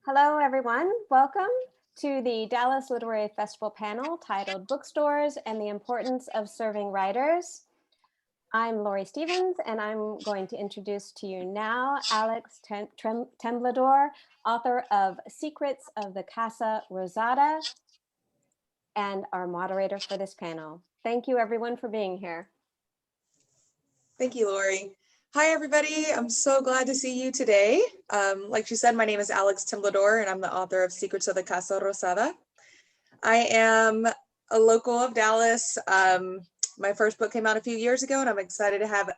Hello, everyone. Welcome to the Dallas Literary Festival panel titled Bookstores and the Importance of Serving Writers. I'm Lori Stevens, and I'm going to introduce to you now Alex Temblador, author of Secrets of the Casa Rosada, and our moderator for this panel. Thank you, everyone, for being here. Thank you, Lori. Hi, everybody. I'm so glad to see you today. Like she said, my name is Alex Temblador, and I'm the author of Secrets of the Casa Rosada. I am a local of Dallas. My first book came out a few years ago, and I'm excited to have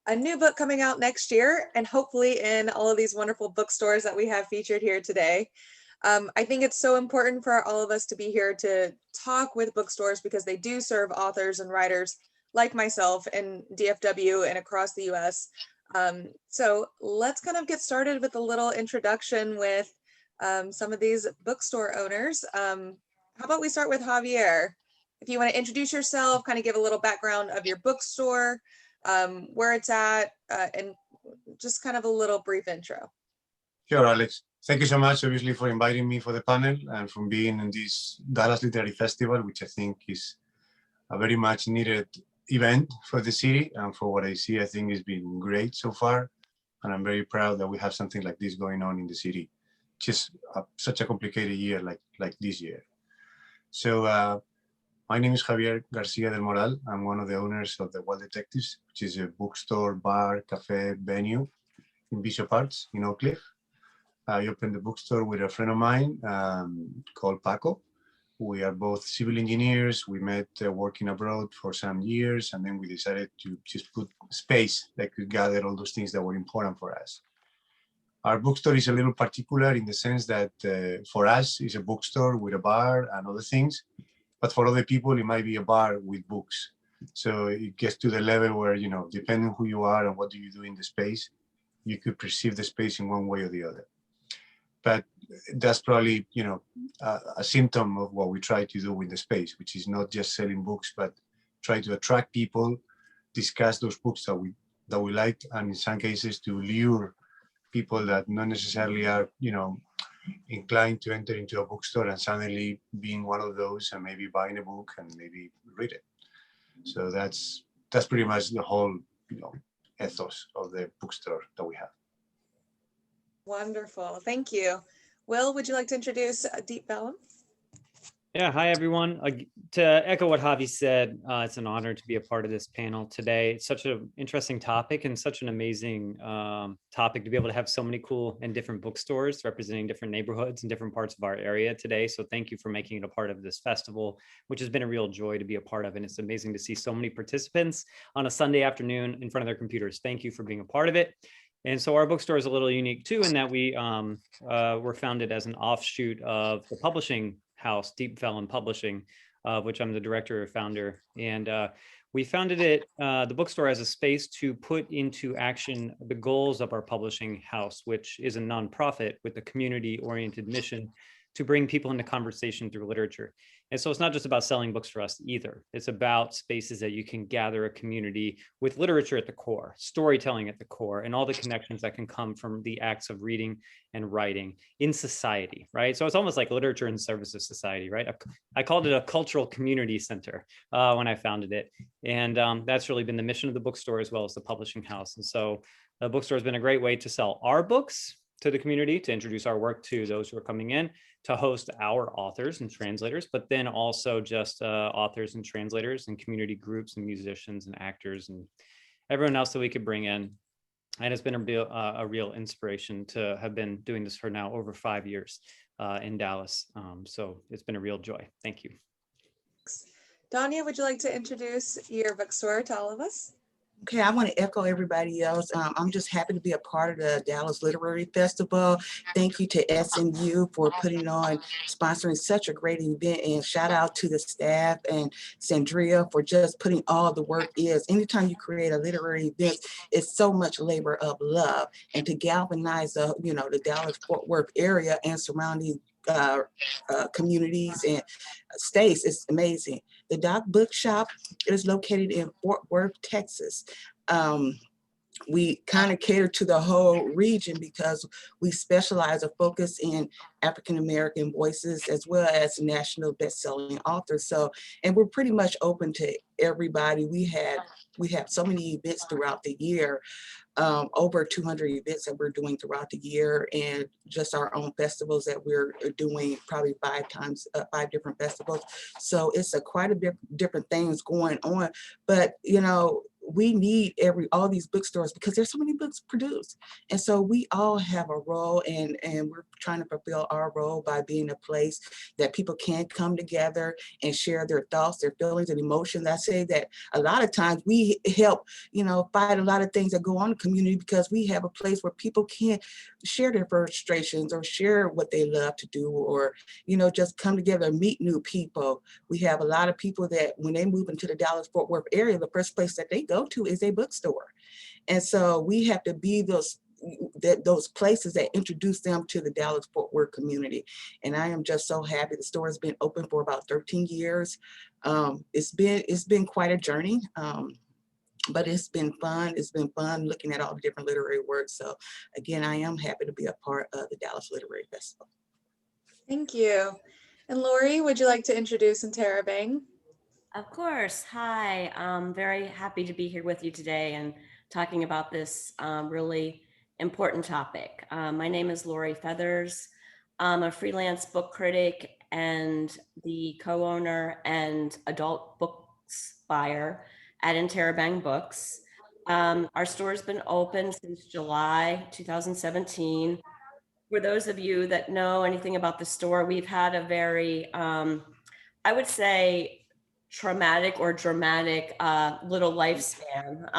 a new book coming out next year, and hopefully in all of these wonderful bookstores that we have featured here today. I think it's so important for all of us to be here to talk with bookstores because they do serve authors and writers like myself in DFW and across the US. So let's kind of get started with a little introduction with some of these bookstore owners. How about we start with Javier? If you want to introduce yourself, kind of give a little background of your bookstore, where it's at, and just kind of a little brief intro. Sure, Alex. Thank you so much, obviously, for inviting me for the panel and for being in this Dallas Literary Festival, which I think is a very much needed event for the city. And for what I see, I think it's been great so far. And I'm very proud that we have something like this going on in the city. Just such a complicated year like this year. So my name is Javier García del Moral. I'm one of the owners of the Wild Detectives, which is a bookstore, bar, cafe, venue in Bishop Arts in Oak Cliff. I opened the bookstore with a friend of mine called Paco. We are both civil engineers. We met working abroad for some years, and then we decided to just put space that could gather all those things that were important for us. Our bookstore is a little particular in the sense that for us, it's a bookstore with a bar and other things, but for other people, it might be a bar with books. So it gets to the level where, you know, depending who you are and what do you do in the space, you could perceive the space in one way or the other. But that's probably, you know, a symptom of what we try to do with the space, which is not just selling books, but try to attract people, discuss those books that we like, and in some cases to lure people that not necessarily are, you know, inclined to enter into a bookstore and suddenly being one of those and maybe buying a book and maybe read it. So that's pretty much the whole, you know, ethos of the bookstore that we have. Wonderful, thank you. Will, would you like to introduce Deep Vellum? Yeah, hi everyone. To echo what Javi said, it's an honor to be a part of this panel today. It's such an interesting topic and such an amazing topic to be able to have so many cool and different bookstores representing different neighborhoods and different parts of our area today. So thank you for making it a part of this festival, which has been a real joy to be a part of. And it's amazing to see so many participants on a Sunday afternoon in front of their computers. Thank you for being a part of it. And so our bookstore is a little unique too, in that we were founded as an offshoot of the publishing house, Deep Vellum Publishing, of which I'm the director or founder. And we founded it, the bookstore, as a space to put into action the goals of our publishing house, which is a nonprofit with a community-oriented mission to bring people into conversation through literature. And so it's not just about selling books for us either. It's about spaces that you can gather a community with literature at the core, storytelling at the core, and all the connections that can come from the acts of reading and writing in society, right? So it's almost like literature in service of society, right? I called it a cultural community center when I founded it. And that's really been the mission of the bookstore as well as the publishing house. And so the bookstore has been a great way to sell our books to the community, to introduce our work to those who are coming in, to host our authors and translators, but then also just authors and translators and community groups and musicians and actors and everyone else that we could bring in. And it's been a real inspiration to have been doing this for now over 5 years in Dallas. So it's been a real joy. Thank you. Donya, would you like to introduce your bookstore to all of us? Okay, I want to echo everybody else. I'm just happy to be a part of the Dallas Literary Festival. Thank you to SMU for putting on, sponsoring such a great event, and shout out to the staff and Sandria for just putting all the work is. Anytime you create a literary event, it's so much labor of love, and to galvanize the Dallas-Fort Worth area and surrounding communities and states is amazing. The Dock Bookshop is located in Fort Worth, Texas. we kind of cater to the whole region because we specialize or focus in African-American voices as well as national best-selling authors. So, and we're pretty much open to everybody. We have so many events throughout the year, over 200 events that we're doing throughout the year, and just our own festivals that we're doing probably 5 different festivals. So it's quite a bit different things going on, but you know, we need all these bookstores because there's so many books produced. And so we all have a role, and we're trying to fulfill our role by being a place that people can come together and share their thoughts, their feelings and emotions. I say that a lot of times we help, you know, fight a lot of things that go on in the community because we have a place where people can share their frustrations or share what they love to do, or, you know, just come together and meet new people. We have a lot of people that when they move into the Dallas-Fort Worth area, the first place that they go to is a bookstore. And so we have to be those places that introduce them to the Dallas-Fort Worth community. And I am just so happy. The store has been open for about 13 years. It's been quite a journey, but it's been fun. It's been fun looking at all the different literary works. So again, I am happy to be a part of the Dallas Literary Festival. Thank you. And Lori, would you like to introduce Interabang? Of course. Hi, I'm very happy to be here with you today and talking about this really important topic. My name is Lori Feathers. I'm a freelance book critic and the co-owner and adult books buyer at Interabang Books. Our store's been open since July 2017. For those of you that know anything about the store, we've had a very, I would say, traumatic or dramatic little lifespan.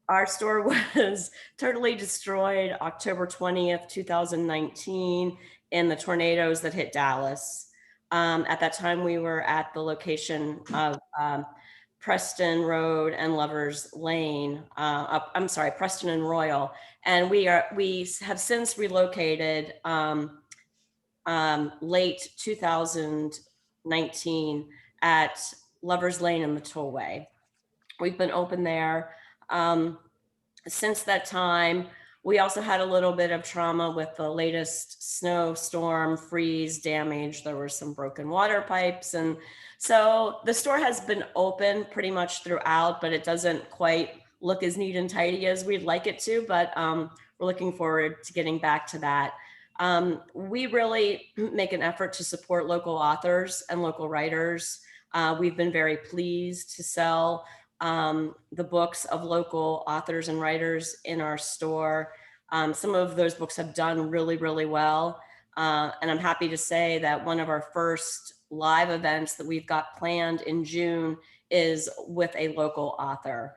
Our store was totally destroyed October 20th, 2019 in the tornadoes that hit Dallas. At that time, we were at the location of Preston Road and Lovers Lane. I'm sorry, Preston and Royal. And we have since relocated late 2019 at Lovers Lane and the Tollway. We've been open there since that time. We also had a little bit of trauma with the latest snowstorm, freeze damage. There were some broken water pipes. And so the store has been open pretty much throughout, but it doesn't quite look as neat and tidy as we'd like it to, but we're looking forward to getting back to that. We really make an effort to support local authors and local writers. We've been very pleased to sell the books of local authors and writers in our store. Some of those books have done really, really well. And I'm happy to say that one of our first live events that we've got planned in June is with a local author.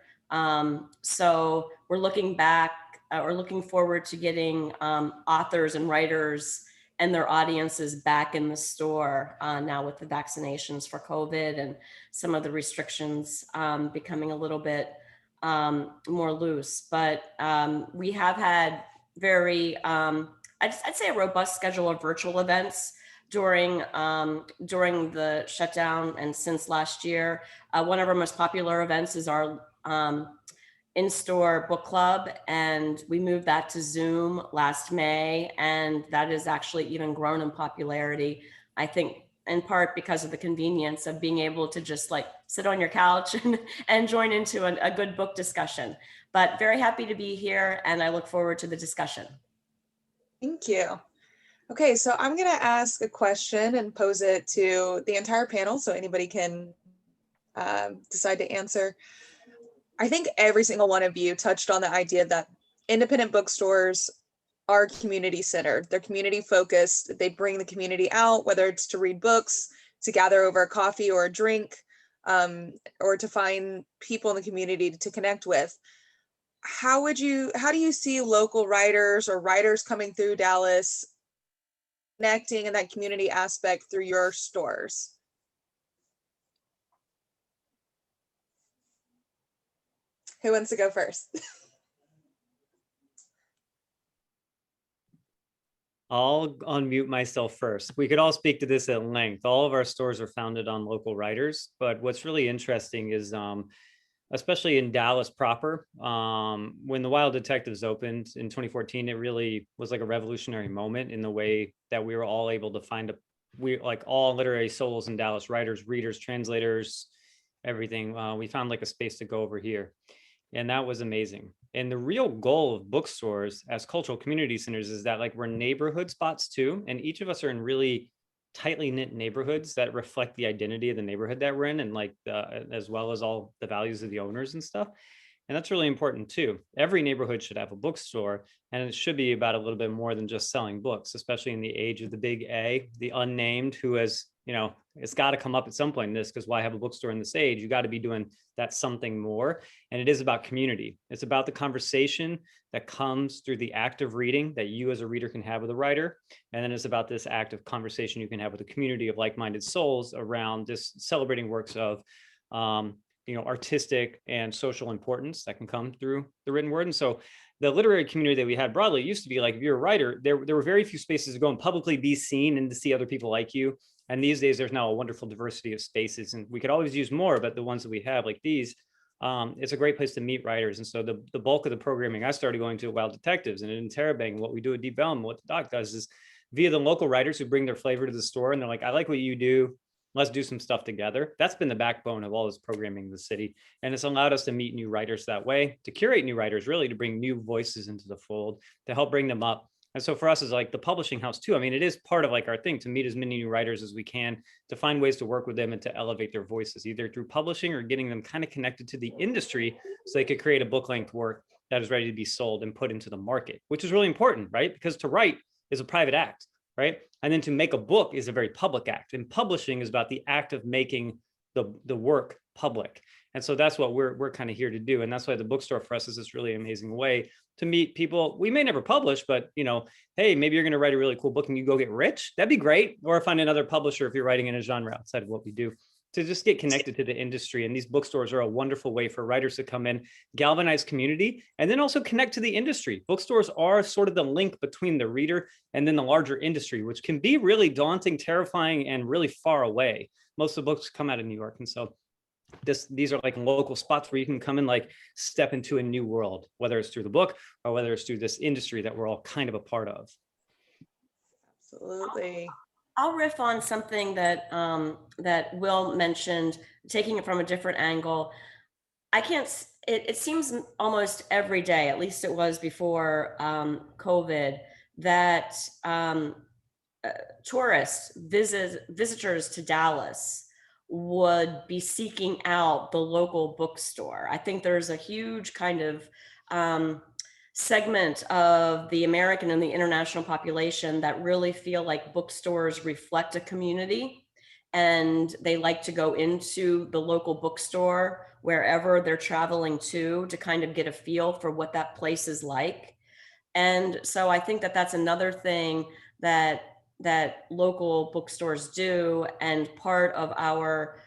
So we're looking forward to getting authors and writers and their audiences back in the store now with the vaccinations for COVID and some of the restrictions becoming a little bit more loose. But we have had very, I'd say a robust schedule of virtual events during the shutdown and since last year. One of our most popular events is our in-store book club, and we moved that to Zoom last May, and that has actually even grown in popularity, I think in part because of the convenience of being able to just like sit on your couch and join into a good book discussion. But very happy to be here, and I look forward to the discussion. Thank you. Okay, so I'm going to ask a question and pose it to the entire panel so anybody can decide to answer. I think every single one of you touched on the idea that independent bookstores are community centered. They're community focused. They bring the community out, whether it's to read books, to gather over a coffee or a drink, or to find people in the community to connect with. How do you see local writers or writers coming through Dallas connecting in that community aspect through your stores? Who wants to go first? I'll unmute myself first. We could all speak to this at length. All of our stores are founded on local writers, but what's really interesting is especially in Dallas proper. When the Wild Detectives opened in 2014, it really was like a revolutionary moment in the way that we were all able to find like all literary souls in Dallas, writers, readers, translators, everything. We found like a space to go over here. And that was amazing. And the real goal of bookstores as cultural community centers is that like we're neighborhood spots too. And each of us are in really tightly knit neighborhoods that reflect the identity of the neighborhood that we're in, and like as well as all the values of the owners and stuff. And that's really important too. Every neighborhood should have a bookstore, and it should be about a little bit more than just selling books, especially in the age of the big A, the unnamed, who has, you know, it's got to come up at some point in this, because why have a bookstore in this age? You got to be doing that something more. And it is about community. It's about the conversation that comes through the act of reading that you as a reader can have with a writer. And then it's about this act of conversation you can have with a community of like-minded souls around this celebrating works of, you know, artistic and social importance that can come through the written word. And so the literary community that we had broadly used to be like, if you're a writer, there were very few spaces to go and publicly be seen and to see other people like you. And these days, there's now a wonderful diversity of spaces, and we could always use more, but the ones that we have, like these, it's a great place to meet writers. And so the bulk of the programming, I started going to Wild Detectives and in Interabang. What we do at Deep Vellum, what the Dock does is via the local writers who bring their flavor to the store, and they're like, I like what you do. Let's do some stuff together. That's been the backbone of all this programming in the city. And it's allowed us to meet new writers that way, to curate new writers, really to bring new voices into the fold, to help bring them up. And so for us as like the publishing house too, I mean, it is part of like our thing to meet as many new writers as we can, to find ways to work with them and to elevate their voices, either through publishing or getting them kind of connected to the industry so they could create a book length work that is ready to be sold and put into the market, which is really important, right? Because to write is a private act, right? And then to make a book is a very public act. And publishing is about the act of making the work public. And so that's what we're kind of here to do. And that's why the bookstore for us is this really amazing way to meet people we may never publish, but, you know, hey, maybe you're going to write a really cool book and you go get rich. That'd be great. Or find another publisher if you're writing in a genre outside of what we do, to just get connected to the industry. And these bookstores are a wonderful way for writers to come in, galvanize community, and then also connect to the industry. Bookstores are sort of the link between the reader and then the larger industry, which can be really daunting, terrifying, and really far away. Most of the books come out of New York. And so these are like local spots where you can come and like step into a new world, whether it's through the book or whether it's through this industry that we're all kind of a part of. Absolutely. I'll riff on something that that Will mentioned, taking it from a different angle. It seems almost every day, at least it was before COVID, that visitors to Dallas would be seeking out the local bookstore. I think there's a huge kind of segment of the American and the international population that really feel like bookstores reflect a community, and they like to go into the local bookstore wherever they're traveling to kind of get a feel for what that place is like. And so I think that that's another thing that local bookstores do, and part of our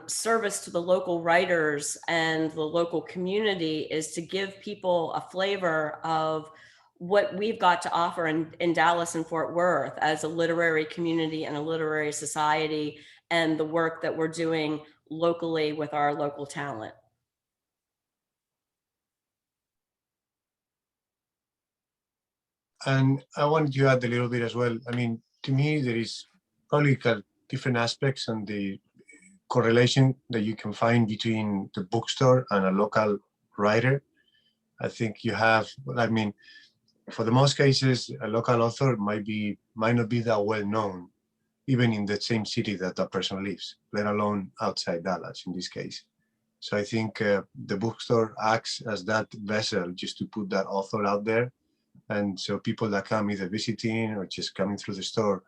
service to the local writers and the local community is to give people a flavor of what we've got to offer in Dallas and Fort Worth as a literary community and a literary society, and the work that we're doing locally with our local talent. And I wanted to add a little bit as well. I mean, to me, there is probably different aspects and the correlation that you can find between the bookstore and a local writer. I think you have, I mean, for the most cases, a local author might not be that well known, even in the same city that that person lives, let alone outside Dallas in this case. So I think the bookstore acts as that vessel just to put that author out there. And so people that come either visiting or just coming through the store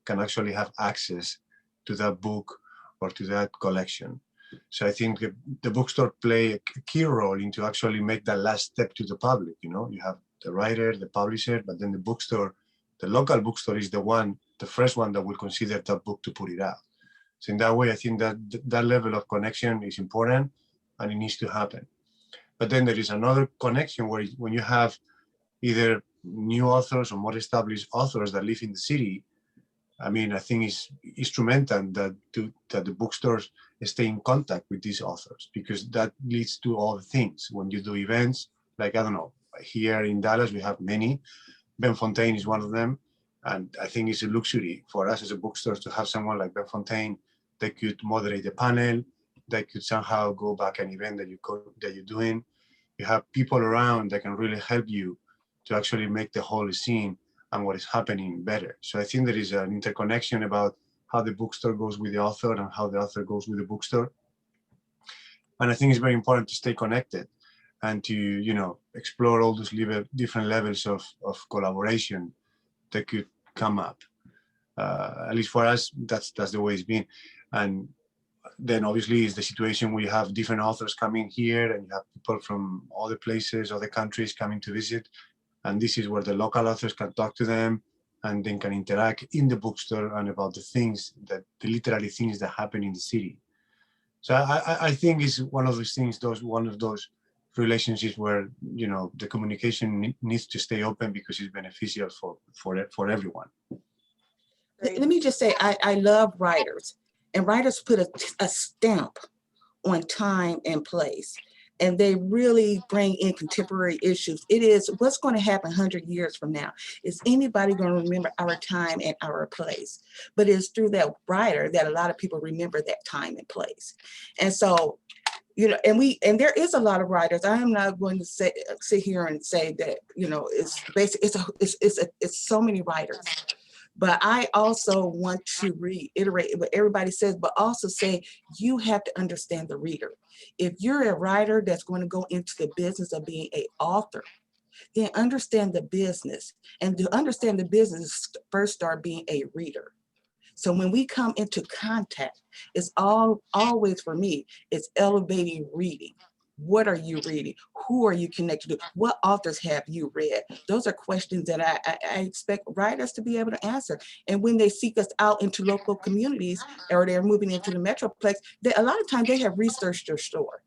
can actually have access to that book or to that collection. So I think the bookstore play a key role into actually make that last step to the public. You know, you have the writer, the publisher, but then the bookstore, the local bookstore is the first one that will consider that book to put it out. So in that way, I think that that level of connection is important and it needs to happen. But then there is another connection where when you have either new authors or more established authors that live in the city, I mean, I think it's instrumental that the bookstores stay in contact with these authors, because that leads to all the things. When you do events, like, I don't know, here in Dallas, we have many. Ben Fontaine is one of them. And I think it's a luxury for us as a bookstore to have someone like Ben Fontaine that could moderate the panel, that could somehow go back an event that you're doing. You have people around that can really help you to actually make the whole scene and what is happening better. So I think there is an interconnection about how the bookstore goes with the author and how the author goes with the bookstore. And I think it's very important to stay connected and to, you know, explore all those different levels of collaboration that could come up. At least for us, that's the way it's been. And then obviously is the situation where you have different authors coming here and you have people from other places, other countries coming to visit. And this is where the local authors can talk to them and then can interact in the bookstore and about the things the literary things that happen in the city. So I think it's one of those things, one of those relationships where, you know, the communication needs to stay open because it's beneficial for everyone. Let me just say, I love writers, and writers put a stamp on time and place, and they really bring in contemporary issues. It is what's going to happen 100 years from now. Is anybody going to remember our time and our place? But it's through that writer that a lot of people remember that time and place. And so, you know, and there is a lot of writers. I am not going to sit here and say that, you know, it's basically it's so many writers. But I also want to reiterate what everybody says, but also say you have to understand the reader. If you're a writer that's going to go into the business of being an author, then understand the business. And to understand the business, first start being a reader. So when we come into contact, it's always for me, it's elevating reading. What are you reading? Who are you connected to? What authors have you read? Those are questions that I expect writers to be able to answer. And when they seek us out into local communities or they're moving into the Metroplex, a lot of times they have researched your store.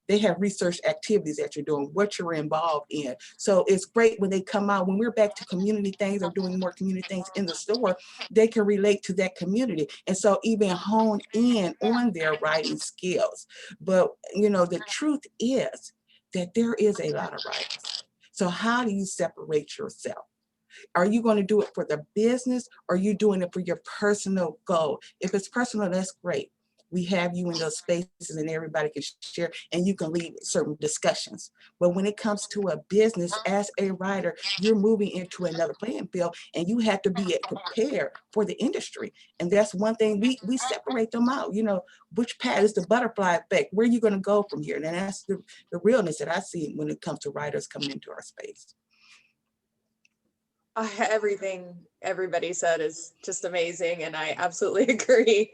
They have research activities that you're doing, what you're involved in. So it's great when they come out, when we're back to community things or doing more community things in the store, they can relate to that community. And so even hone in on their writing skills. But, you know, the truth is that there is a lot of writers. So how do you separate yourself? Are you going to do it for the business, or are you doing it for your personal goal? If it's personal, that's great. We have you in those spaces and everybody can share and you can lead certain discussions. But when it comes to a business, as a writer, you're moving into another playing field and you have to be prepared for the industry. And that's one thing we separate them out. You know, which path is the butterfly effect? Where are you going to go from here? And that's the realness that I see when it comes to writers coming into our space. Everything everybody said is just amazing, and I absolutely agree.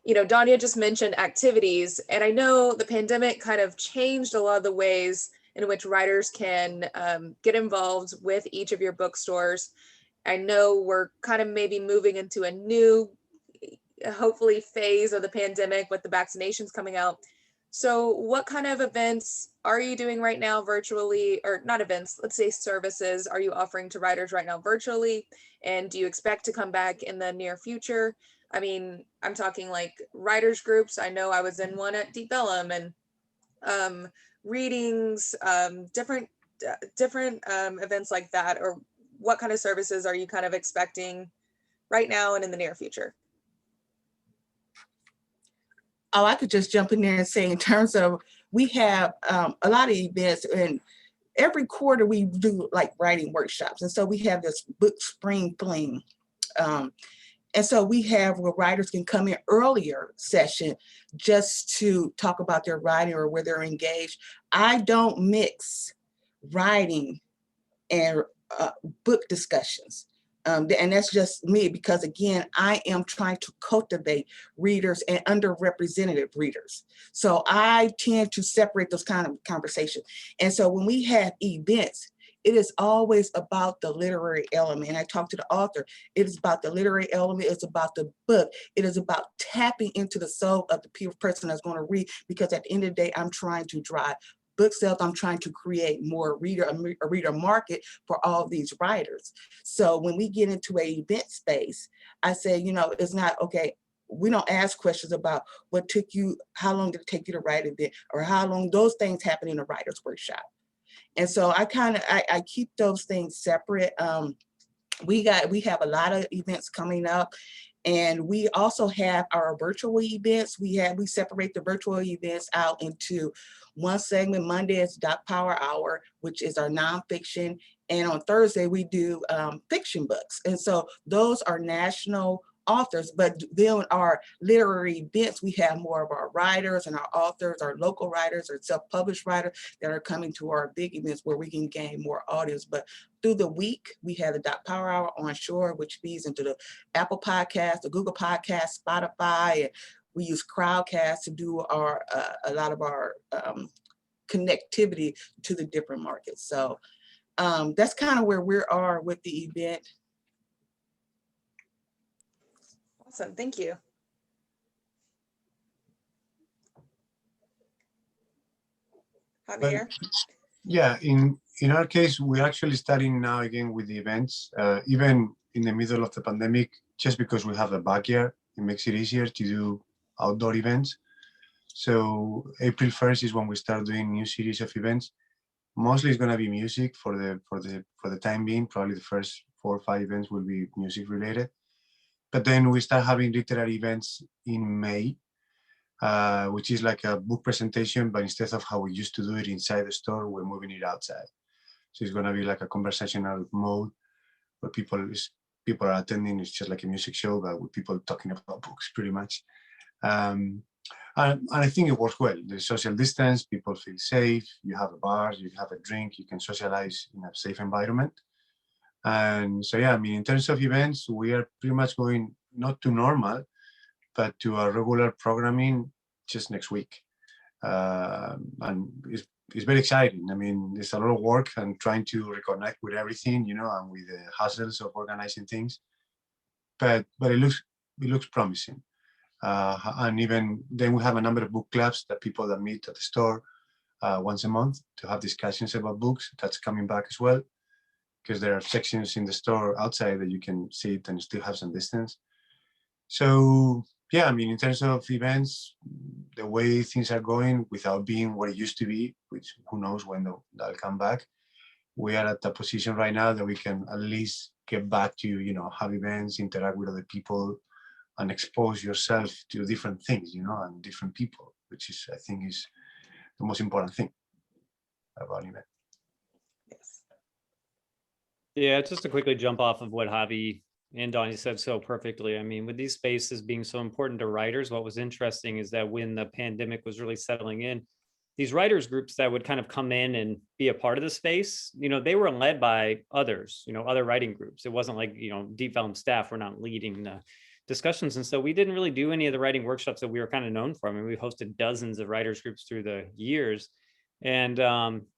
You know, Donya just mentioned activities, and I know the pandemic kind of changed a lot of the ways in which writers can get involved with each of your bookstores. I know we're kind of maybe moving into a new, hopefully, phase of the pandemic with the vaccinations coming out. So what kind of events are you doing right now virtually, or not events, let's say services, are you offering to writers right now virtually? And do you expect to come back in the near future? I mean, I'm talking like writers groups. I know I was in one at Deep Vellum, and readings, different events like that. Or what kind of services are you kind of expecting right now and in the near future? Oh, I could just jump in there and say, in terms of, we have a lot of events, and every quarter we do like writing workshops. And so we have this book spring fling. And so we have where writers can come in earlier session just to talk about their writing or where they're engaged. I don't mix writing and book discussions. And that's just me, because again, I am trying to cultivate readers and underrepresented readers. So I tend to separate those kind of conversations. And so when we have events, it is always about the literary element. And I talk to the author, it is about the literary element, it's about the book, it is about tapping into the soul of the person that's going to read, because at the end of the day, I'm trying to drive book sales, I'm trying to create more a reader market for all these writers. So when we get into an event space, I say, you know, it's not, okay, we don't ask questions about what took you, how long did it take you to write an event, or how long. Those things happen in a writer's workshop. And so I keep those things separate. We have a lot of events coming up, and we also have our virtual events. We separate the virtual events out into one segment. Monday is Dock Power Hour, which is our nonfiction. And on Thursday, we do fiction books. And so those are national authors, but then our literary events, we have more of our writers and our authors, our local writers or self-published writers that are coming to our big events where we can gain more audience. But through the week, we have the Dock Power Hour on Shore, which feeds into the Apple Podcast, the Google Podcast, Spotify, and we use Crowdcast to do our a lot of our connectivity to the different markets. So that's kind of where we are with the event. Awesome, thank you. Javier? Yeah, in our case, we're actually starting now again with the events, even in the middle of the pandemic, just because we have a backyard, it makes it easier to do outdoor events. So April 1st is when we start doing new series of events. Mostly it's going to be music for the time being. Probably the first 4 or 5 events will be music related. But then we start having literary events in May, which is like a book presentation, but instead of how we used to do it inside the store, we're moving it outside. So it's going to be like a conversational mode where people are attending. It's just like a music show, but with people talking about books pretty much. And I think it works well. There's social distance, people feel safe, you have a bar, you have a drink, you can socialize in a safe environment. And so, yeah, I mean, in terms of events, we are pretty much going not to normal, but to our regular programming just next week. And it's very exciting. I mean, there's a lot of work and trying to reconnect with everything, you know, and with the hassles of organizing things. But it looks promising. And even then we have a number of book clubs that people that meet at the store once a month to have discussions about books. That's coming back as well, because there are sections in the store outside that you can sit and still have some distance. So yeah, I mean, in terms of events, the way things are going without being what it used to be, which who knows when they'll come back, we are at a position right now that we can at least get back to, you know, have events, interact with other people, and expose yourself to different things, you know, and different people, which is, I think, is the most important thing about an event. Yes. Yeah, just to quickly jump off of what Javi and Donya said so perfectly. I mean, with these spaces being so important to writers, what was interesting is that when the pandemic was really settling in, these writers groups that would kind of come in and be a part of the space, you know, they were led by others, you know, other writing groups. It wasn't like, you know, Deep Vellum staff were not leading the discussions. And so we didn't really do any of the writing workshops that we were kind of known for. I mean, we hosted dozens of writers groups through the years. And,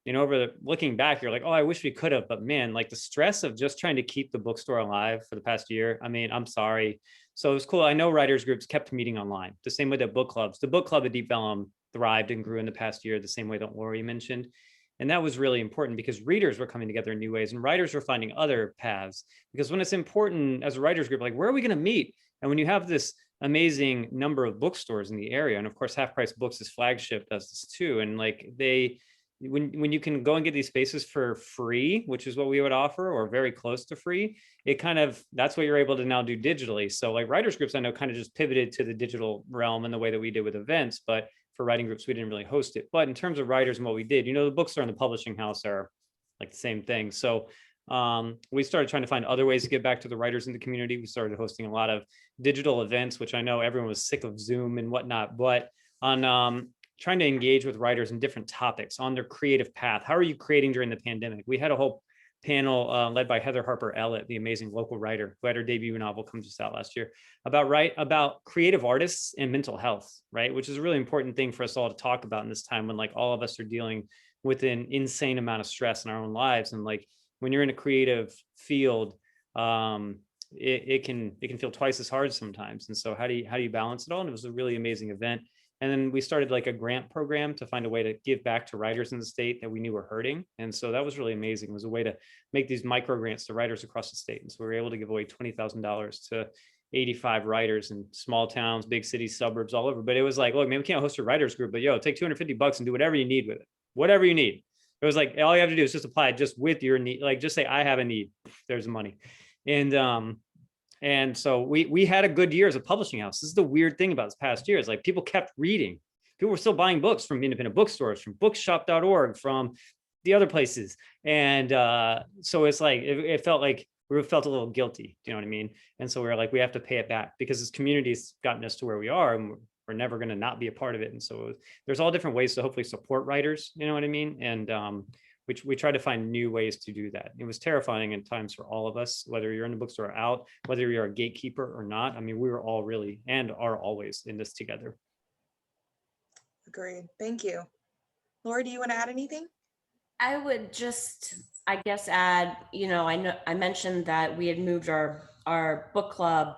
you know, looking back, you're like, oh, I wish we could have, but man, like the stress of just trying to keep the bookstore alive for the past year. I mean, I'm sorry. So it was cool. I know writers groups kept meeting online, the same way that book clubs, the book club at Deep Vellum thrived and grew in the past year, the same way that Lori mentioned. And that was really important because readers were coming together in new ways and writers were finding other paths. Because when it's important as a writers group, like, where are we going to meet? And when you have this amazing number of bookstores in the area, and of course, Half Price Books' flagship does this too. And like when you can go and get these spaces for free, which is what we would offer, or very close to free, it kind of, that's what you're able to now do digitally. So like writers groups, I know kind of just pivoted to the digital realm in the way that we did with events, but for writing groups, we didn't really host it. But in terms of writers and what we did, you know, the bookstore and the publishing house are like the same thing. So we started trying to find other ways to get back to the writers in the community. We started hosting a lot of digital events, which I know everyone was sick of Zoom and whatnot, but on trying to engage with writers in different topics on their creative path. How are you creating during the pandemic? We had a whole panel led by Heather Harper Ellett, the amazing local writer who had her debut novel come just out last year, about creative artists and mental health, right? Which is a really important thing for us all to talk about in this time when like all of us are dealing with an insane amount of stress in our own lives. And like when you're in a creative field, it can feel twice as hard sometimes. And so how do you balance it all? And it was a really amazing event. And then we started like a grant program to find a way to give back to writers in the state that we knew were hurting. And so that was really amazing. It was a way to make these micro grants to writers across the state. And so we were able to give away $20,000 to 85 writers in small towns, big cities, suburbs, all over. But it was like, look, man, we can't host a writers group, but yo, take $250 and do whatever you need with it, whatever you need. It was like, all you have to do is just apply it just with your need. Like, just say, I have a need, there's money. And so we had a good year as a publishing house. This is the weird thing about this past year, is like people kept reading. People were still buying books from independent bookstores, from bookshop.org, from the other places. And so it's like, it felt like we felt a little guilty, do you know what I mean? And so we were like, we have to pay it back, because this community's gotten us to where we are, and we're never going to not be a part of it. And so there's all different ways to hopefully support writers, you know what I mean? And we try to find new ways to do that. It was terrifying at times for all of us, whether you're in the bookstore or out, whether you're a gatekeeper or not. I mean, we were all really, and are always, in this together. Agreed. Thank you. Laura, do you want to add anything? I would just, I guess, add, you know I mentioned that we had moved our book club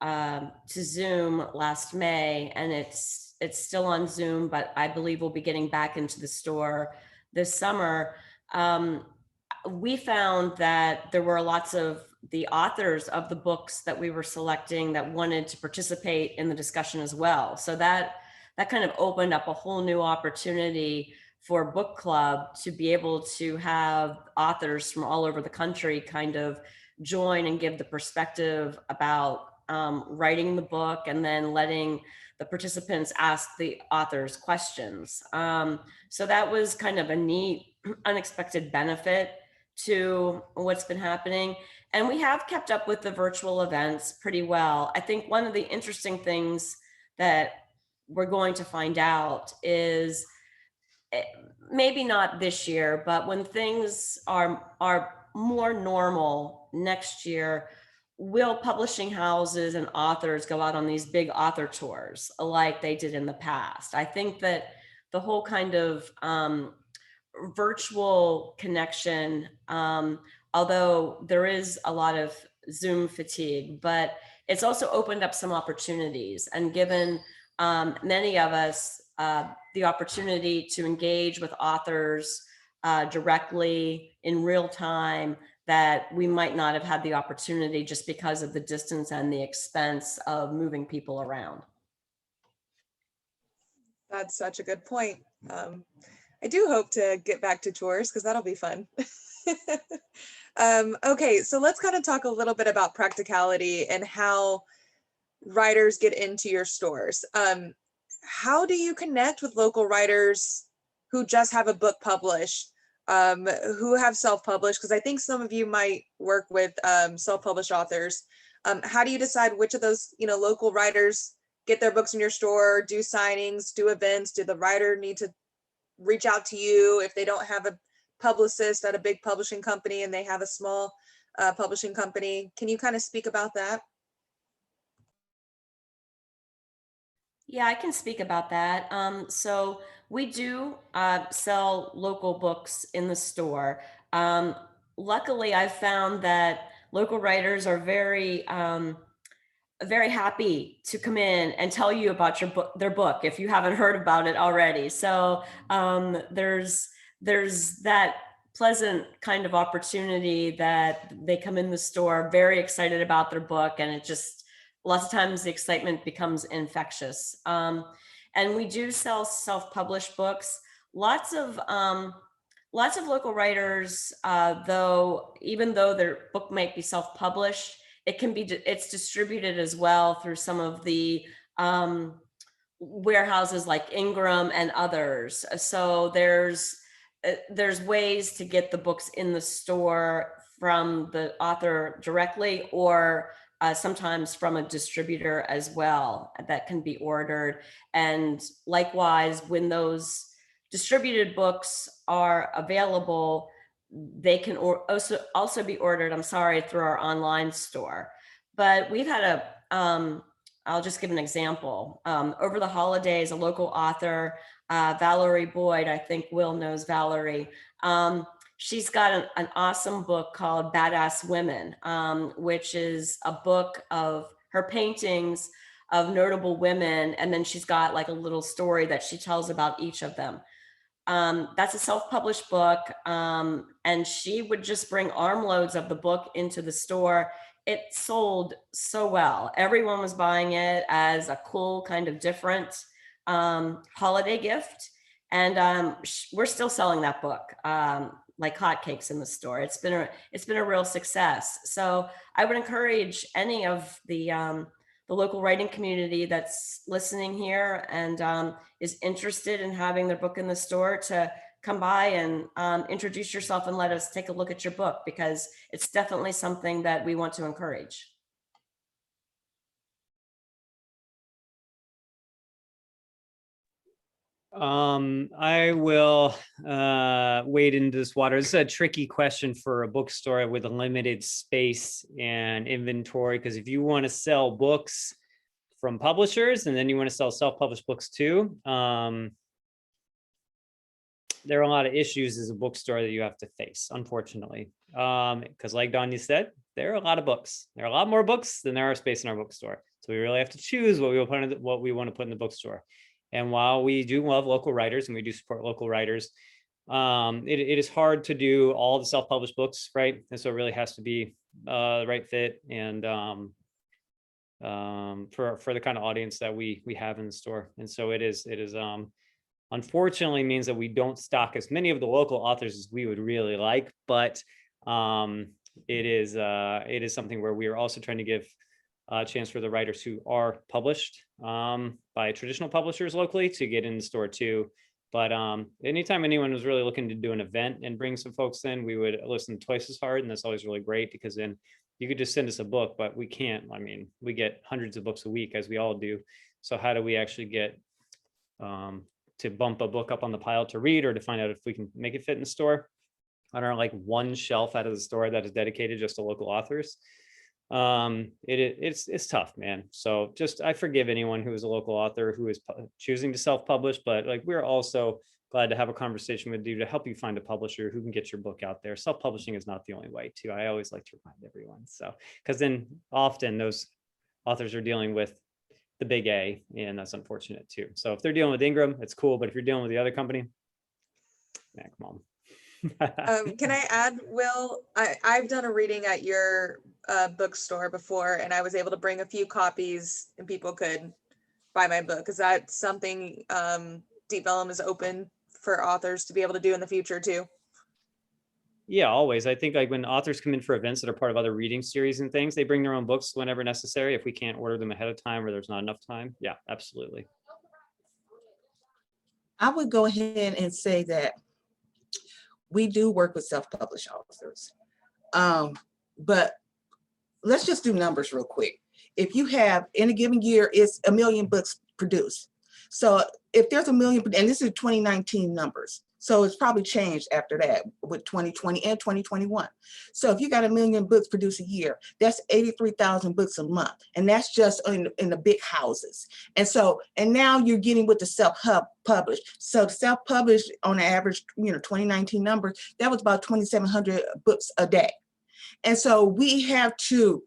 to Zoom last May, and it's still on Zoom, but I believe we'll be getting back into the store this summer. We found that there were lots of the authors of the books that we were selecting that wanted to participate in the discussion as well. So that kind of opened up a whole new opportunity for book club to be able to have authors from all over the country kind of join and give the perspective about writing the book, and then letting the participants ask the authors questions. So that was kind of a neat, unexpected benefit to what's been happening. And we have kept up with the virtual events pretty well. I think one of the interesting things that we're going to find out is, maybe not this year, but when things are more normal next year, will publishing houses and authors go out on these big author tours like they did in the past? I think that the whole kind of virtual connection, although there is a lot of Zoom fatigue, but it's also opened up some opportunities and given many of us the opportunity to engage with authors directly in real time that we might not have had the opportunity just because of the distance and the expense of moving people around. That's such a good point. I do hope to get back to tours, because that'll be fun. Okay, so let's kind of talk a little bit about practicality and how writers get into your stores. How do you connect with local writers who just have a book published, who have self-published? Because I think some of you might work with self-published authors. How do you decide which of those, local writers get their books in your store, do signings, do events? Do the writer need to reach out to you if they don't have a publicist at a big publishing company and they have a small publishing company? Can you kind of speak about that? Yeah, I can speak about that. So we do sell local books in the store. Luckily, I've found that local writers are very happy to come in and tell you about their book if you haven't heard about it already. So there's that pleasant kind of opportunity that they come in the store very excited about their book, and it just, lots of times the excitement becomes infectious. And we do sell self-published books. Lots of local writers, even though their book might be self-published, it's distributed as well through some of the warehouses like Ingram and others. So there's ways to get the books in the store from the author directly, or sometimes from a distributor as well that can be ordered. And likewise, when those distributed books are available, they can also be ordered, through our online store. But we've had I'll just give an example. Over the holidays, a local author, Valerie Boyd, I think Will knows Valerie, she's got an awesome book called Badass Women, which is a book of her paintings of notable women. And then she's got like a little story that she tells about each of them. That's a self-published book. And she would just bring armloads of the book into the store. It sold so well. Everyone was buying it as a cool kind of different holiday gift. And we're still selling that book like hotcakes in the store. It's been a real success. So I would encourage any of the local writing community that's listening here and is interested in having their book in the store to come by and introduce yourself and let us take a look at your book, because it's definitely something that we want to encourage. I will wade into this water. This is a tricky question for a bookstore with a limited space and inventory, because if you want to sell books from publishers and then you want to sell self-published books too, there are a lot of issues as a bookstore that you have to face, unfortunately, because like Donya said, there are a lot of books. There are a lot more books than there are space in our bookstore. So we really have to choose what we want to put in the bookstore. And while we do love local writers and we do support local writers, it is hard to do all the self-published books, right? And so it really has to be the right fit and for the kind of audience that we have in the store. And so it is unfortunately means that we don't stock as many of the local authors as we would really like, but it is something where we are also trying to give a chance for the writers who are published by traditional publishers locally to get in the store too. But anytime anyone was really looking to do an event and bring some folks in, we would listen twice as hard, and that's always really great, because then you could just send us a book, but we can't. I mean, we get hundreds of books a week, as we all do. So how do we actually get to bump a book up on the pile to read, or to find out if we can make it fit in the store? I don't know, like one shelf out of the store that is dedicated just to local authors. It's tough, man. So just, I forgive anyone who is a local author who is choosing to self-publish, but like, we're also glad to have a conversation with you to help you find a publisher who can get your book out there. Self-publishing is not the only way too. I always like to remind everyone. So, because then often those authors are dealing with the big A, and that's unfortunate too. So if they're dealing with Ingram, it's cool. But if you're dealing with the other company, yeah, come on. Can I add, Will? I've done a reading at your bookstore before, and I was able to bring a few copies and people could buy my book. Is that something Deep Vellum is open for authors to be able to do in the future too? Yeah, always. I think like when authors come in for events that are part of other reading series and things, they bring their own books whenever necessary. If we can't order them ahead of time or there's not enough time. Yeah, absolutely. I would go ahead and say that we do work with self-published authors. But let's just do numbers real quick. If you have, in a given year, it's 1 million books produced. So if there's 1 million, and this is 2019 numbers, so it's probably changed after that with 2020 and 2021. So if you got 1 million books produced a year, that's 83,000 books a month. And that's just in the big houses. And so, and now you're getting with the self-published. So self-published on average, 2019 numbers, that was about 2,700 books a day. And so we have to,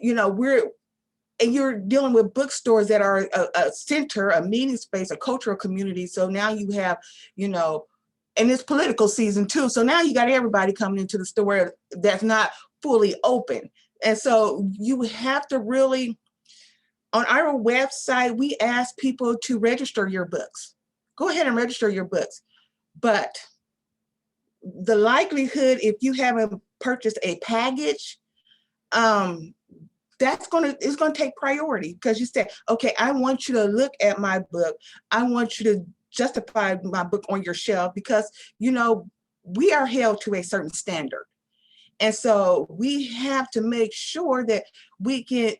and you're dealing with bookstores that are a center, a meeting space, a cultural community. So now you have, and it's political season too. So now you got everybody coming into the store that's not fully open. And so you have to really, on our website, we ask people to register your books. Go ahead and register your books. But the likelihood, if you haven't purchased a package, it's going to take priority, because you say, okay, I want you to look at my book. I want you to justify my book on your shelf, because, we are held to a certain standard. And so we have to make sure that we can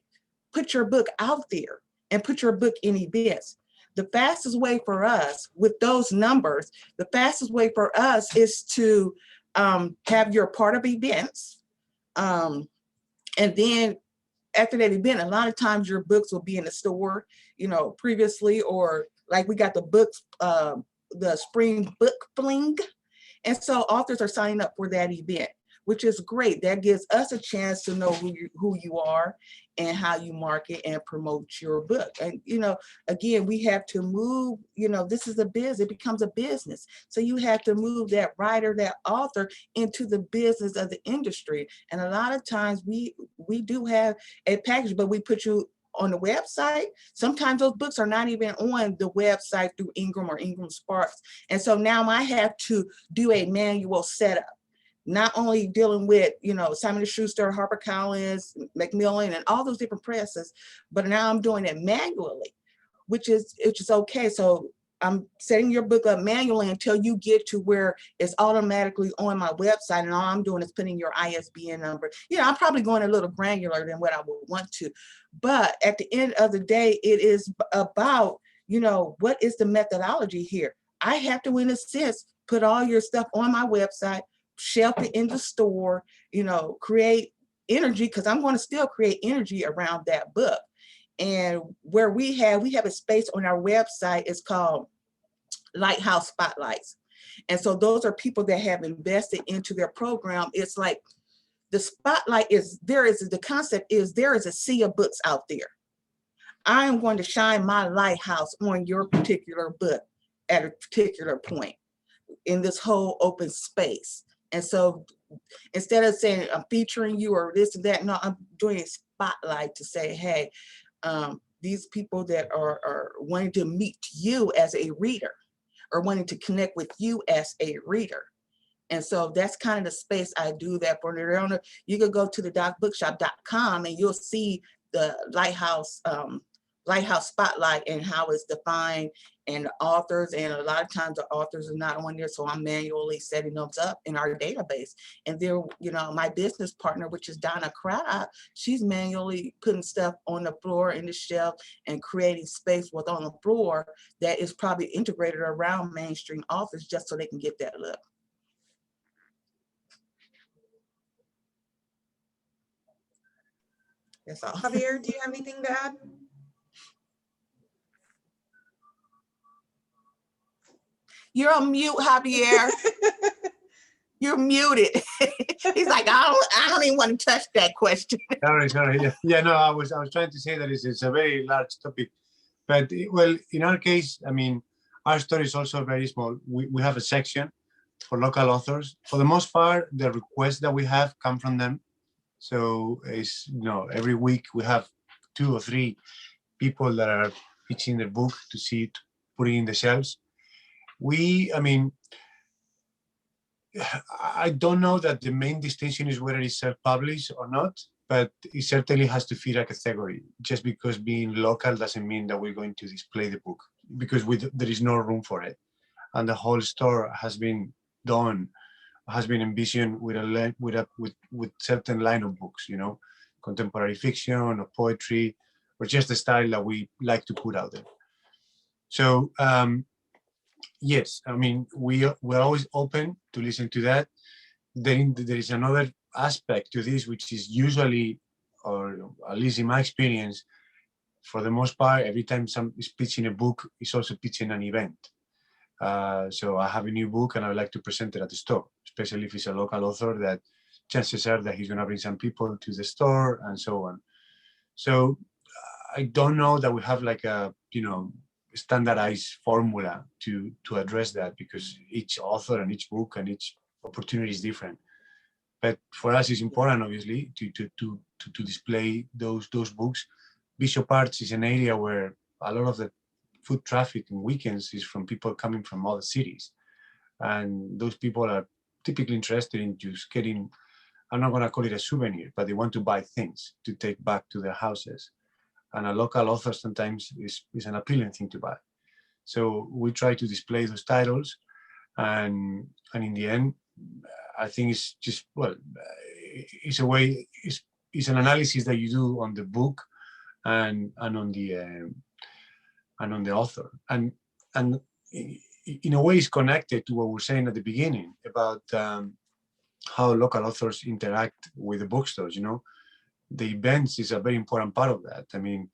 put your book out there and put your book in events. The fastest way for us with those numbers, the fastest way for us is to have your part of events. And then after that event, a lot of times your books will be in the store, previously, or like we got the books, the spring book fling. And so authors are signing up for that event, which is great. That gives us a chance to know who you are and how you market and promote your book. And, you know, again, we have to move, you know, this is a business, it becomes a business. So you have to move that writer, that author into the business of the industry. And a lot of times we do have a package, but we put you on the website. Sometimes those books are not even on the website through Ingram or Ingram Sparks. And so now I have to do a manual setup. Not only dealing with, you know, Simon & Schuster, HarperCollins, Macmillan, and all those different presses, but now I'm doing it manually, which is okay. So I'm setting your book up manually until you get to where it's automatically on my website, and all I'm doing is putting your ISBN number. You know, I'm probably going a little granular than what I would want to, but at the end of the day, it is about, you know, what is the methodology here? I have to, in a sense, put all your stuff on my website, shelf it in the store, you know, create energy, because I'm going to still create energy around that book. And where we have a space on our website, it's called Lighthouse Spotlights. And so those are people that have invested into their program. It's like the spotlight is, the concept is there is a sea of books out there. I am going to shine my lighthouse on your particular book at a particular point in this whole open space. And so instead of saying I'm featuring you or this and that, no, I'm doing a spotlight to say, hey, these people that are wanting to meet you as a reader or wanting to connect with you as a reader. And so that's kind of the space I do that for. You could go to the dockbookshop.com and you'll see the Lighthouse Spotlight and how it's defined, and the authors, and a lot of times the authors are not on there, so I'm manually setting those up in our database. And there, you know, my business partner, which is Donya Craddock, she's manually putting stuff on the floor in the shelf and creating space with on the floor that is probably integrated around mainstream authors just so they can get that look. That's all. Javier, do you have anything to add? You're on mute, Javier. You're muted. He's like, I don't even want to touch that question. Sorry. Yeah, no, I was trying to say that it's a very large topic, but well, in our case, I mean, our store is also very small. We have a section for local authors. For the most part, the requests that we have come from them. So it's, you know, every week we have 2 or 3 people that are pitching their book to see it, putting in the shelves. I mean, I don't know that the main distinction is whether it's self-published or not, but it certainly has to fit a category. Just because being local doesn't mean that we're going to display the book, because there is no room for it. And the whole store has been envisioned with certain line of books, you know, contemporary fiction or poetry, or just the style that we like to put out there. So, yes, I mean, we're always open to listen to that. Then there is another aspect to this, which is usually, or at least in my experience, for the most part, every time someone is pitching a book, it's also pitching an event. So I have a new book and I would like to present it at the store, especially if it's a local author, that chances are that he's going to bring some people to the store and so on. So I don't know that we have like a, you know, standardized formula to address that, because each author and each book and each opportunity is different. But for us, it's important, obviously, to display those books. Bishop Arts is an area where a lot of the foot traffic in weekends is from people coming from other cities, and those people are typically interested in just getting, I'm not going to call it a souvenir, but they want to buy things to take back to their houses. And a local author sometimes is an appealing thing to buy. So we try to display those titles, and in the end, I think it's just, well, it's a way, it's an analysis that you do on the book and on the author, and in a way it's connected to what we were saying at the beginning about how local authors interact with the bookstores. You know, the events is a very important part of that. I mean,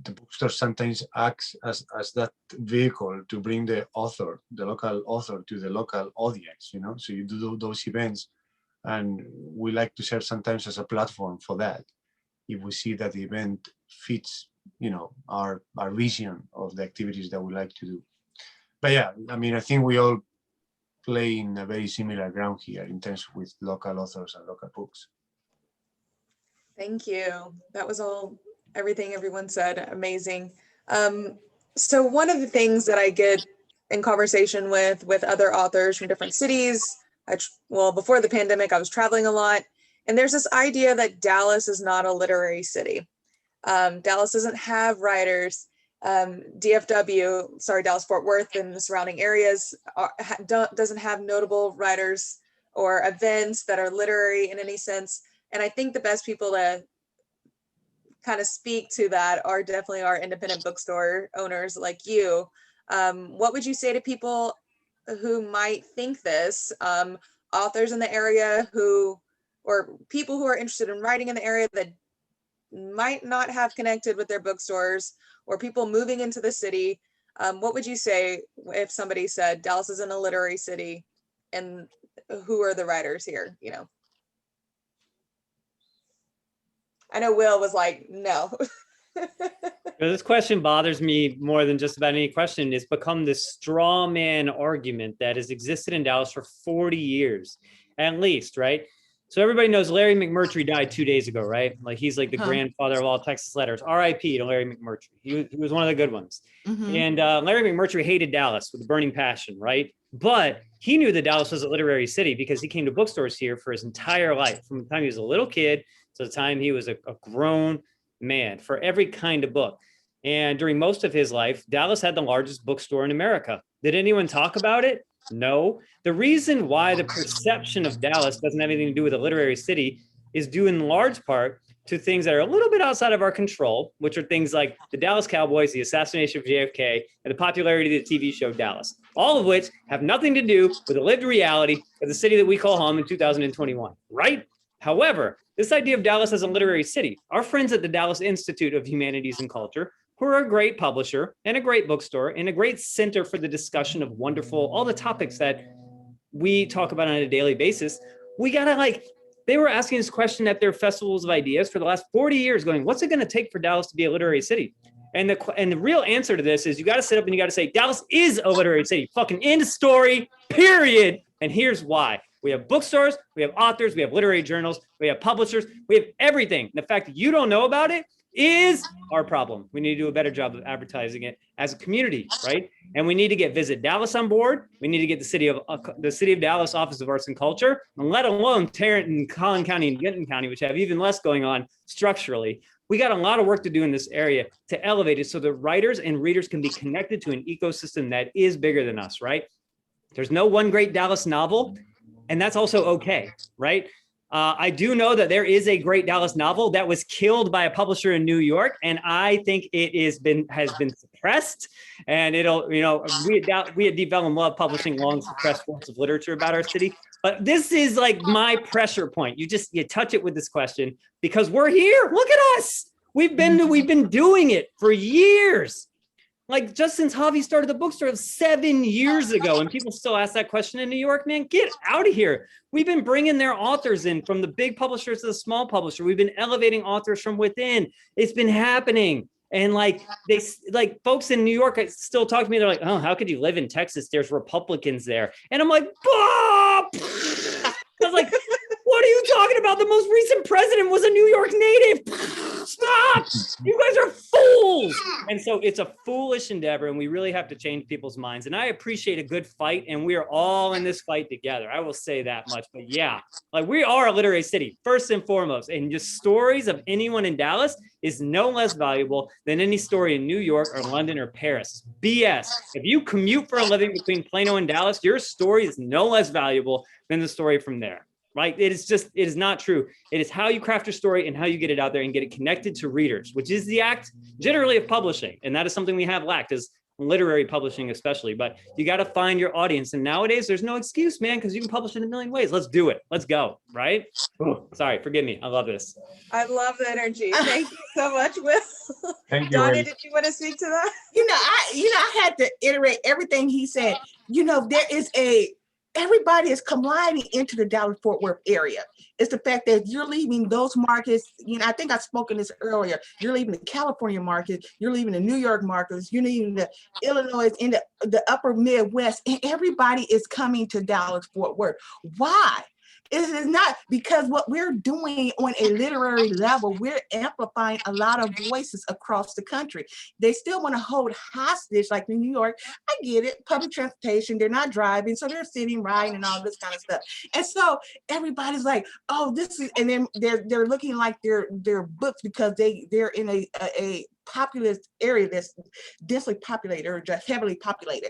the bookstore sometimes acts as that vehicle to bring the local author to the local audience, you know. So you do those events And we like to serve sometimes as a platform for that, if we see that the event fits, our vision of the activities that we like to do. But yeah, I mean, I think we all play in a very similar ground here in terms with local authors and local books. Thank you. That was everything everyone said. Amazing. So one of the things that I get in conversation with other authors from different cities, before the pandemic, I was traveling a lot, and there's this idea that Dallas is not a literary city. Dallas doesn't have writers. DFW, Dallas Fort Worth and the surrounding areas doesn't have notable writers or events that are literary in any sense. And I think the best people to kind of speak to that are definitely our independent bookstore owners like you. What would you say to people who might think this, authors in the area or people who are interested in writing in the area that might not have connected with their bookstores, or people moving into the city? What would you say if somebody said Dallas isn't a literary city, and who are the writers here? I know Will was like, no. This question bothers me more than just about any question. It's become this straw man argument that has existed in Dallas for 40 years, at least, right? So everybody knows Larry McMurtry died 2 days ago, right? Like he's like the grandfather of all Texas letters. R.I.P. to Larry McMurtry. He was one of the good ones. And Larry McMurtry hated Dallas with a burning passion, right? But he knew that Dallas was a literary city because he came to bookstores here for his entire life, from the time he was a little kid to the time he was a grown man, for every kind of book. And during most of his life, Dallas had the largest bookstore in America. Did anyone talk about it? No. The reason why the perception of Dallas doesn't have anything to do with a literary city is due in large part to things that are a little bit outside of our control, which are things like the Dallas Cowboys, the assassination of JFK, and the popularity of the TV show Dallas, all of which have nothing to do with the lived reality of the city that we call home in 2021, right? However, this idea of Dallas as a literary city, our friends at the Dallas Institute of Humanities and Culture, who are a great publisher and a great bookstore and a great center for the discussion of all the topics that we talk about on a daily basis, they were asking this question at their festivals of ideas for the last 40 years, going, what's it going to take for Dallas to be a literary city? And the real answer to this is you got to sit up and you got to say, Dallas is a literary city, fucking end of story, period. And here's why. We have bookstores, we have authors, we have literary journals, we have publishers, we have everything. And the fact that you don't know about it is our problem. We need to do a better job of advertising it as a community, right? And we need to get Visit Dallas on board. We need to get the City of Dallas Office of Arts and Culture, and let alone Tarrant and Collin County and Denton County, which have even less going on structurally. We got a lot of work to do in this area to elevate it so that writers and readers can be connected to an ecosystem that is bigger than us, right? There's no one great Dallas novel, and that's also okay, right? I do know that there is a great Dallas novel that was killed by a publisher in New York, and I think it has been suppressed. And we at Deep Vellum love publishing long suppressed works of literature about our city. But this is like my pressure point. You touch it with this question because we're here. Look at us. We've been doing it for years. Like just since Javi started the bookstore 7 years ago, and people still ask that question in New York, man, get out of here. We've been bringing their authors in from the big publishers to the small publisher. We've been elevating authors from within. It's been happening. And folks in New York still talk to me. They're like, oh, how could you live in Texas? There's Republicans there. And I'm like, bah! I was like, what are you talking about? The most recent president was a New York native. Stop! You guys are fools! And so it's a foolish endeavor, and we really have to change people's minds. And I appreciate a good fight, and we are all in this fight together. I will say that much. But yeah, we are a literary city, first and foremost. And just stories of anyone in Dallas is no less valuable than any story in New York or London or Paris. BS. If you commute for a living between Plano and Dallas, your story is no less valuable than the story from there. Right? It is not true. It is how you craft your story and how you get it out there and get it connected to readers, which is the act generally of publishing. And that is something we have lacked as literary publishing, especially, but you got to find your audience. And nowadays there's no excuse, man, because you can publish in a million ways. Let's do it. Let's go. Right. Ooh, sorry. Forgive me. I love this. I love the energy. Thank you so much, Will. Thank you. Donya, did you want to speak to that? I had to iterate everything he said. There is everybody is colliding into the Dallas-Fort Worth area. It's the fact that you're leaving those markets, you know, I think I spoke in this earlier, you're leaving the California market, you're leaving the New York markets, you're leaving the Illinois, in the upper Midwest, and everybody is coming to Dallas-Fort Worth. Why? It is not because what we're doing on a literary level, we're amplifying a lot of voices across the country. They still want to hold hostage, like in New York. I get it, public transportation, they're not driving, so they're sitting, riding, and all this kind of stuff. And so everybody's like, oh, this is, and then they're looking like they're books because they're in a populous area that's densely populated or just heavily populated.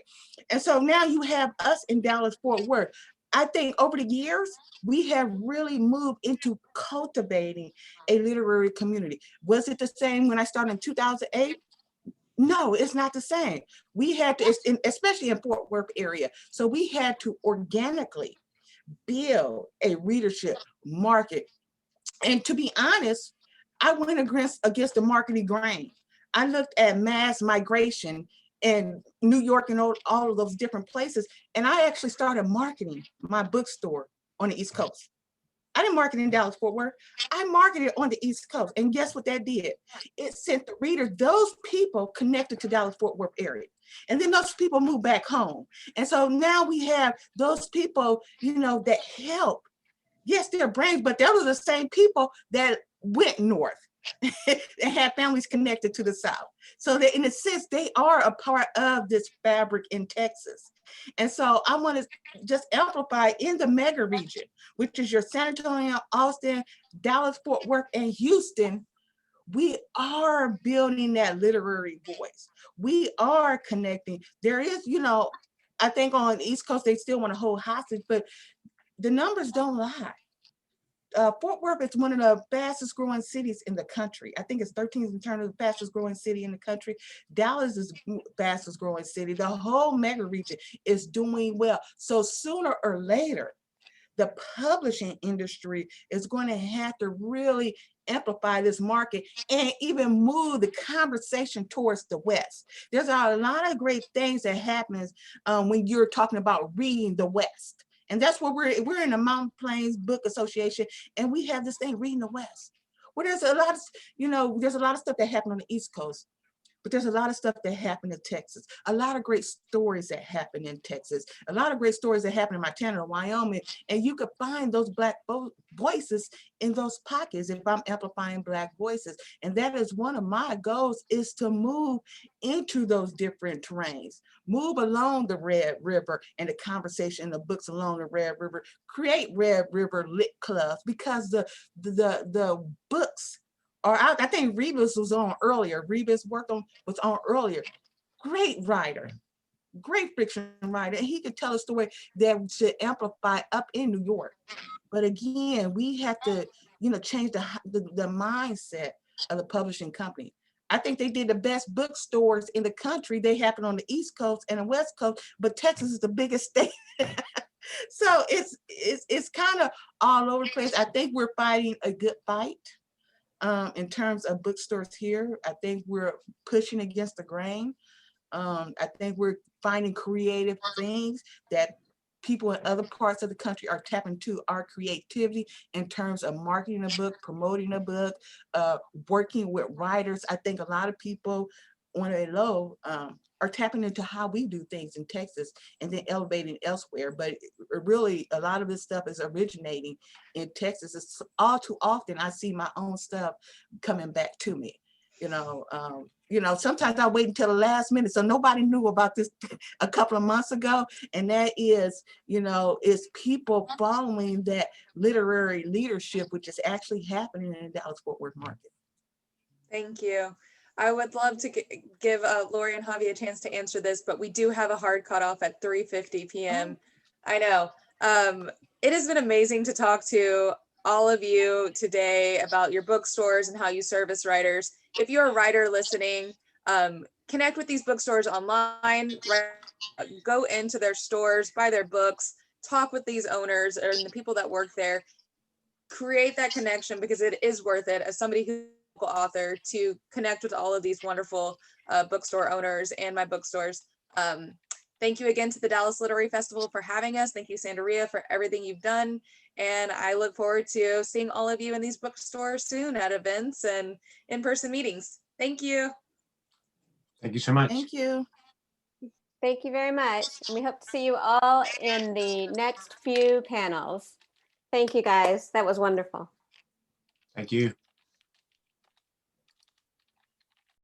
And so now you have us in Dallas-Fort Worth. I think over the years, we have really moved into cultivating a literary community. Was it the same when I started in 2008? No, it's not the same. We had to, especially in Fort Worth area, so we had to organically build a readership market. And to be honest, I went against the marketing grain. I looked at mass migration in New York and all of those different places. And I actually started marketing my bookstore on the East Coast. I didn't market in Dallas-Fort Worth. I marketed on the East Coast. And guess what that did? It sent the readers, those people connected to Dallas-Fort Worth area. And then those people moved back home. And so now we have those people, you know, that help. Yes, they're brains, but those are the same people that went north and have families connected to the South. So that in a sense, they are a part of this fabric in Texas. And so I want to just amplify in the mega region, which is your San Antonio, Austin, Dallas, Fort Worth, and Houston. We are building that literary voice. We are connecting. There is, you know, I think on the East Coast, they still want to hold hostage, but the numbers don't lie. Fort Worth is one of the fastest growing cities in the country. I think it's 13th in terms of the fastest growing city in the country. Dallas is the fastest growing city. The whole mega region is doing well. So sooner or later, the publishing industry is going to have to really amplify this market and even move the conversation towards the West. There's a lot of great things that happens when you're talking about reading the West. And that's what we're in the Mountain Plains Book Association, and we have this thing, Reading the West. Well, there's a lot of, you know, there's a lot of stuff that happened on the East Coast, but there's a lot of stuff that happened in Texas. A lot of great stories that happen in Texas. A lot of great stories that happen in Montana, Wyoming, and you could find those Black voices in those pockets if I'm amplifying Black voices. And that is one of my goals, is to move into those different terrains, move along the Red River and the conversation in the books along the Red River, create Red River lit clubs, because the books are out. I think Rebus was on earlier. Rebus was on earlier. Great writer, great fiction writer. And he could tell a story that should amplify up in New York. But again, we have to, you know, change the mindset of the publishing company. I think they did the best bookstores in the country. They happen on the East Coast and the West Coast, but Texas is the biggest state. So it's kind of all over the place. I think we're fighting a good fight. In terms of bookstores here, I think we're pushing against the grain. I think we're finding creative things that people in other parts of the country are tapping to our creativity in terms of marketing a book, promoting a book, working with writers. I think a lot of people on a low are tapping into how we do things in Texas and then elevating elsewhere. But really, a lot of this stuff is originating in Texas. It's all too often I see my own stuff coming back to me. You know, sometimes I wait until the last minute. So nobody knew about this a couple of months ago. And that is, you know, is people following that literary leadership, which is actually happening in the Dallas-Fort Worth market. Thank you. I would love to give Lori and Javi a chance to answer this, but we do have a hard cutoff at 3:50 p.m. I know. It has been amazing to talk to all of you today about your bookstores and how you service writers. If you're a writer listening, connect with these bookstores online, go into their stores, buy their books, talk with these owners and the people that work there, create that connection, because it is worth it as somebody who's author to connect with all of these wonderful bookstore owners and my bookstores. Thank you again to the Dallas Literary Festival for having us. Thank you, Sandaria, for everything you've done. And I look forward to seeing all of you in these bookstores soon at events and in-person meetings. Thank you. Thank you so much. Thank you. Thank you very much. And we hope to see you all in the next few panels. Thank you, guys. That was wonderful. Thank you.